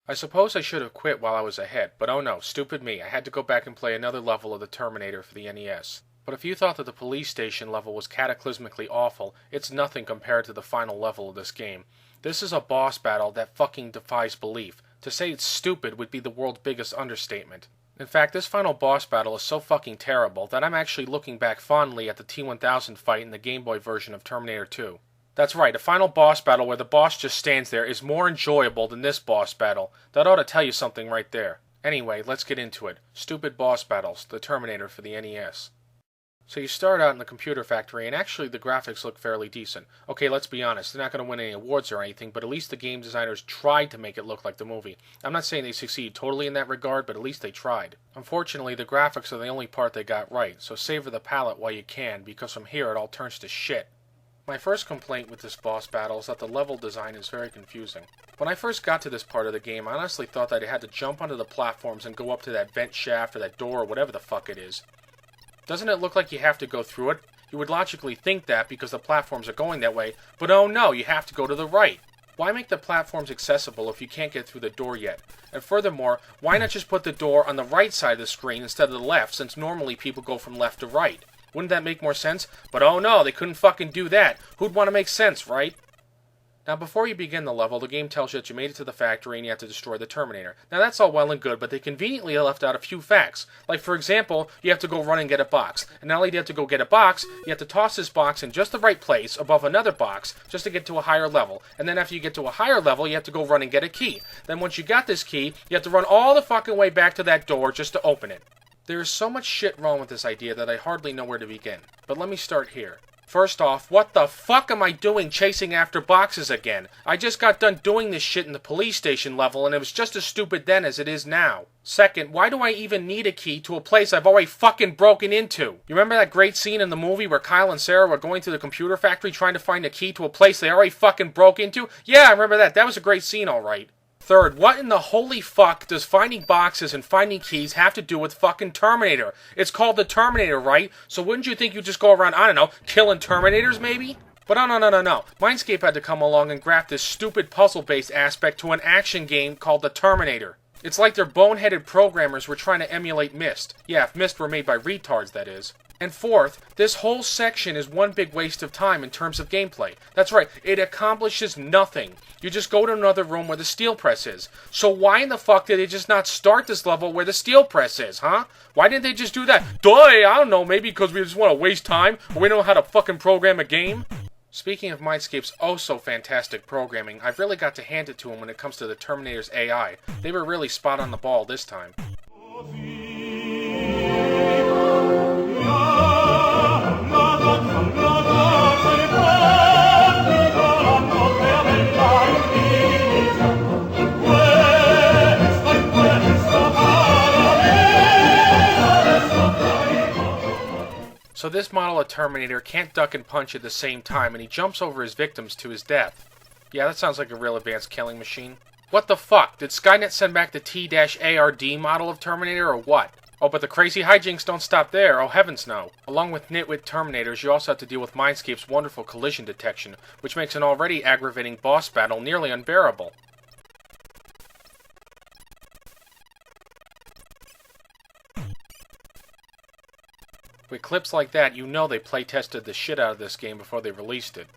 I suppose I should have quit while I was ahead, but oh no, stupid me, I had to go back and play another level of the Terminator for the NES. But if you thought that the police station level was cataclysmically awful, it's nothing compared to the final level of this game. This is a boss battle that fucking defies belief. To say it's stupid would be the world's biggest understatement. In fact, this final boss battle is so fucking terrible that I'm actually looking back fondly at the T-1000 fight in the Game Boy version of Terminator 2. That's right, a final boss battle where the boss just stands there is more enjoyable than this boss battle. That ought to tell you something right there. Anyway, let's get into it. Stupid boss battles, the Terminator for the NES. So you start out in the computer factory, and actually the graphics look fairly decent. Okay, let's be honest, they're not going to win any awards or anything, but at least the game designers tried to make it look like the movie. I'm not saying they succeeded totally in that regard, but at least they tried. Unfortunately, the graphics are the only part they got right, so savor the palette while you can, because from here it all turns to shit. My first complaint with this boss battle is that the level design is very confusing. When I first got to this part of the game, I honestly thought that I had to jump onto the platforms and go up to that vent shaft or that door or whatever the fuck it is. Doesn't it look like you have to go through it? You would logically think that because the platforms are going that way, but oh no, you have to go to the right. Why make the platforms accessible if you can't get through the door yet? And furthermore, why not just put the door on the right side of the screen instead of the left, since normally people go from left to right? Wouldn't that make more sense? But oh no, they couldn't fucking do that. Who'd want to make sense, right? Now, before you begin the level, the game tells you that you made it to the factory and you have to destroy the Terminator. Now, that's all well and good, but they conveniently left out a few facts. Like, for example, you have to go run and get a box. And not only do you have to go get a box, you have to toss this box in just the right place above another box just to get to a higher level. And then after you get to a higher level, you have to go run and get a key. Then once you got this key, you have to run all the fucking way back to that door just to open it. There is so much shit wrong with this idea that I hardly know where to begin. But let me start here. First off, what the fuck am I doing chasing after boxes again? I just got done doing this shit in the police station level and it was just as stupid then as it is now. Second, why do I even need a key to a place I've already fucking broken into? You remember that great scene in the movie where Kyle and Sarah were going to the computer factory trying to find a key to a place they already fucking broke into? Yeah, I remember that. That was a great scene, alright. Third, what in the holy fuck does finding boxes and finding keys have to do with fucking Terminator? It's called the Terminator, right? So wouldn't you think you'd just go around, I don't know, killing Terminators maybe? But no. Mindscape had to come along and graft this stupid puzzle-based aspect to an action game called the Terminator. It's like their boneheaded programmers were trying to emulate Myst. Yeah, if Myst were made by retards, that is. And fourth, this whole section is one big waste of time in terms of gameplay. That's right, it accomplishes nothing. You just go to another room where the steel press is. So why in the fuck did they just not start this level where the steel press is, huh? Why didn't they just do that? I don't know, maybe because we just want to waste time, or we don't know how to fucking program a game? Speaking of Mindscape's oh-so-fantastic programming, I've really got to hand it to them when it comes to the Terminator's AI. They were really spot on the ball this time. So this model of Terminator can't duck and punch at the same time, and he jumps over his victims to his death. Yeah, that sounds like a real advanced killing machine. What the fuck? Did Skynet send back the T-ARD model of Terminator, or what? Oh, but the crazy hijinks don't stop there, oh heavens no. Along with nitwit Terminators, you also have to deal with Mindscape's wonderful collision detection, which makes an already aggravating boss battle nearly unbearable. With clips like that, you know they play-tested the shit out of this game before they released it.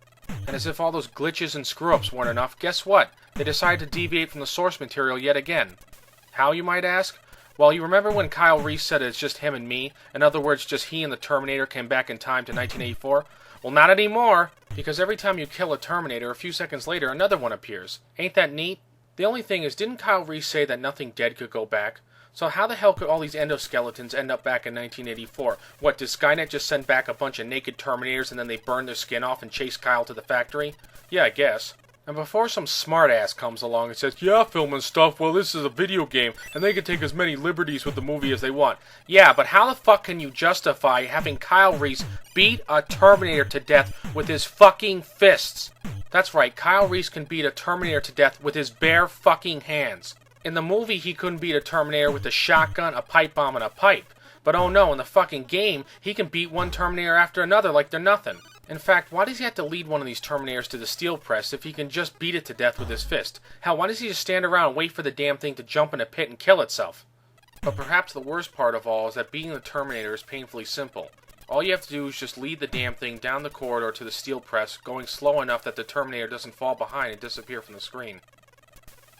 And as if all those glitches and screw-ups weren't enough, guess what? They decided to deviate from the source material yet again. How, you might ask? Well, you remember when Kyle Reese said it's just him and me? In other words, just he and the Terminator came back in time to 1984? Well, not anymore, because every time you kill a Terminator, a few seconds later, another one appears. Ain't that neat? The only thing is, didn't Kyle Reese say that nothing dead could go back? So how the hell could all these endoskeletons end up back in 1984? What, did Skynet just send back a bunch of naked Terminators and then they burn their skin off and chase Kyle to the factory? Yeah, I guess. And before some smartass comes along and says, yeah, film and stuff, well, this is a video game, and they can take as many liberties with the movie as they want. Yeah, but how the fuck can you justify having Kyle Reese beat a Terminator to death with his fucking fists? That's right, Kyle Reese can beat a Terminator to death with his bare fucking hands. In the movie, he couldn't beat a Terminator with a shotgun, a pipe bomb, and a pipe. But oh no, in the fucking game, he can beat one Terminator after another like they're nothing. In fact, why does he have to lead one of these Terminators to the steel press if he can just beat it to death with his fist? Hell, why does he just stand around and wait for the damn thing to jump in a pit and kill itself? But perhaps the worst part of all is that beating the Terminator is painfully simple. All you have to do is just lead the damn thing down the corridor to the steel press, going slow enough that the Terminator doesn't fall behind and disappear from the screen.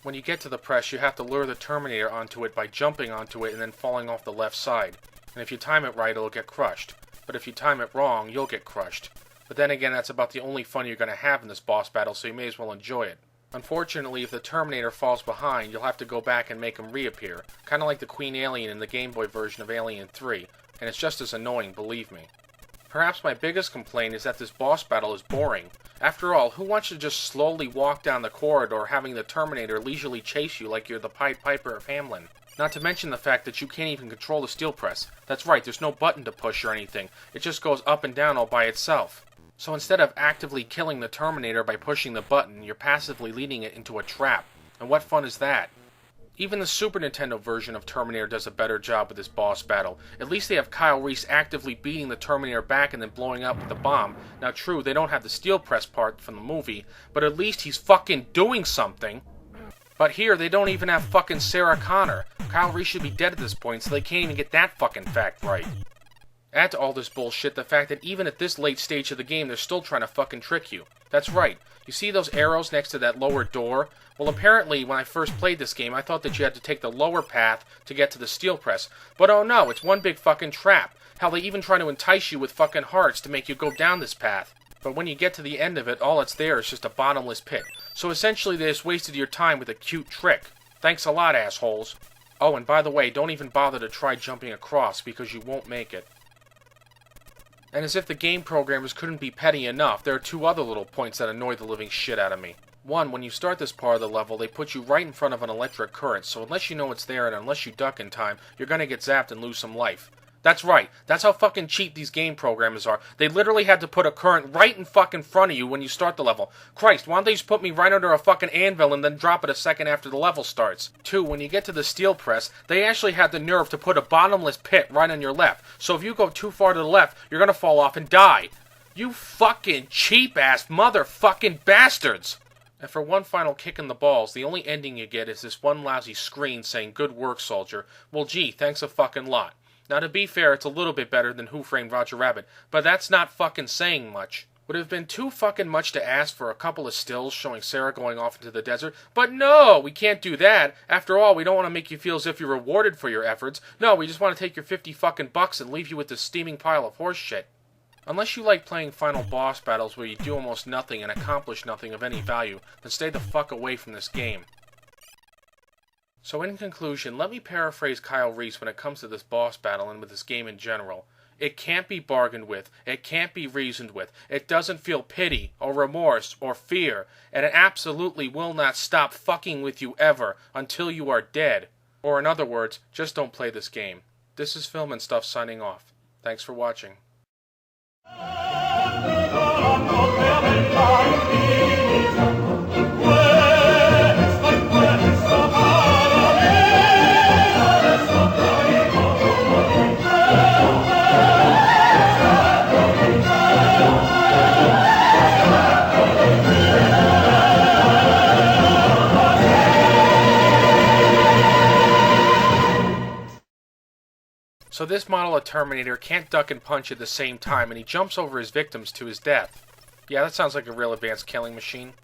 When you get to the press, you have to lure the Terminator onto it by jumping onto it and then falling off the left side. And if you time it right, it'll get crushed. But if you time it wrong, you'll get crushed. But then again, that's about the only fun you're going to have in this boss battle, so you may as well enjoy it. Unfortunately, if the Terminator falls behind, you'll have to go back and make him reappear, kind of like the Queen Alien in the Game Boy version of Alien 3, and it's just as annoying, believe me. Perhaps my biggest complaint is that this boss battle is boring. After all, who wants to just slowly walk down the corridor having the Terminator leisurely chase you like you're the Pied Piper of Hamelin? Not to mention the fact that you can't even control the steel press. That's right, there's no button to push or anything. It just goes up and down all by itself. So instead of actively killing the Terminator by pushing the button, you're passively leading it into a trap. And what fun is that? Even the Super Nintendo version of Terminator does a better job with this boss battle. At least they have Kyle Reese actively beating the Terminator back and then blowing up with the bomb. Now true, they don't have the steel press part from the movie, but at least he's fucking doing something. But here, they don't even have fucking Sarah Connor. Kyle Reese should be dead at this point, so they can't even get that fucking fact right. Add to all this bullshit the fact that even at this late stage of the game, they're still trying to fucking trick you. That's right. You see those arrows next to that lower door? Well, apparently, when I first played this game, I thought that you had to take the lower path to get to the steel press. But oh no, it's one big fucking trap. How they even try to entice you with fucking hearts to make you go down this path. But when you get to the end of it, all that's there is just a bottomless pit. So essentially, they just wasted your time with a cute trick. Thanks a lot, assholes. Oh, and by the way, don't even bother to try jumping across, because you won't make it. And as if the game programmers couldn't be petty enough, there are two other little points that annoy the living shit out of me. One, when you start this part of the level, they put you right in front of an electric current, so unless you know it's there and unless you duck in time, you're gonna get zapped and lose some life. That's right, that's how fucking cheap these game programmers are. They literally had to put a current right in fucking front of you when you start the level. Christ, why don't they just put me right under a fucking anvil and then drop it a second after the level starts? Two, when you get to the steel press, they actually had the nerve to put a bottomless pit right on your left. So if you go too far to the left, you're gonna fall off and die. You fucking cheap-ass motherfucking bastards! And for one final kick in the balls, the only ending you get is this one lousy screen saying, "Good work, soldier." Well, gee, thanks a fucking lot. Now, to be fair, it's a little bit better than Who Framed Roger Rabbit, but that's not fucking saying much. Would have been too fucking much to ask for a couple of stills showing Sarah going off into the desert, but no, we can't do that. After all, we don't want to make you feel as if you're rewarded for your efforts. No, we just want to take your 50 fucking bucks and leave you with this steaming pile of horse shit. Unless you like playing final boss battles where you do almost nothing and accomplish nothing of any value, then stay the fuck away from this game. So in conclusion, let me paraphrase Kyle Reese when it comes to this boss battle and with this game in general. It can't be bargained with, it can't be reasoned with, it doesn't feel pity, or remorse, or fear, and it absolutely will not stop fucking with you ever, until you are dead. Or in other words, just don't play this game. This is Film and Stuff signing off. Thanks for watching. So this model of Terminator can't duck and punch at the same time, and he jumps over his victims to his death. Yeah, that sounds like a real advanced killing machine.